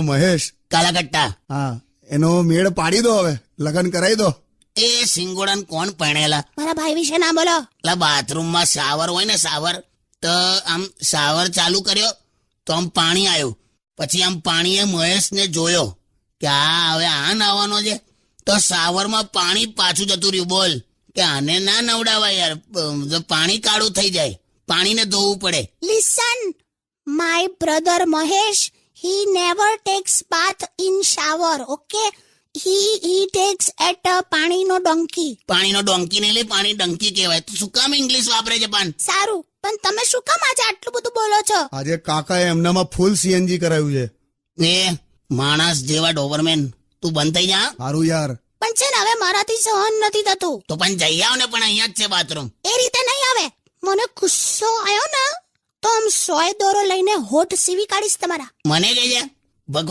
મહેશ, કાલાકટ્ટા. હા, એનો મેળ પાડી દો, હવે લગ્ન કરાવી દો. એ સિંગોડન કોણ પરણેલા? મારા ભાઈ વિશે ના બોલો. એટલે બાથરૂમમાં શાવર હોય ને, શાવર, તો આમ શાવર ચાલુ કર્યો તો આમ પાણી આવ્યું. પછી આમ પાણીએ મહેશને જોયો કે આ હવે આ નાવાનો છે, તો શાવરમાં પાણી પાછું જતું રહ્યું. બોલ કે આને ના નવડાવાય યાર, પાણી કાળું થઈ જાય, પાણીને ધોવું પડે. Listen, my brother Mahesh, he never takes bath in shower, okay? He takes at પાણીનો ડોંકી. પાણીનો ડોંકી નહીં લે, પાણી ડંકી કહેવાય. તો શું કામ ઇંગ્લિશ વાપરે છે પાન? સારું, પણ તમે શું કામ આજે આટલું બધું બોલો છો? આજે કાકાએ એમનામાં ફૂલ સીએનજી કરાવ્યું છે. એ માણસ જેવા ડોબરમેન, તું બંધ થઈ જા. સારું યાર. પણ છે ને હવે મારાથી સહન નથી થતું. તો પણ જઈ આવ ને, પણ અહીંયા જ છે બાથરૂમ. એ રીતે નહીં આવે. મને ગુસ્સો આવ્યો ને તો આમ 100 દોરો લઈને હોઠ સીવી કાઢીશ તમારા. મને કહે છે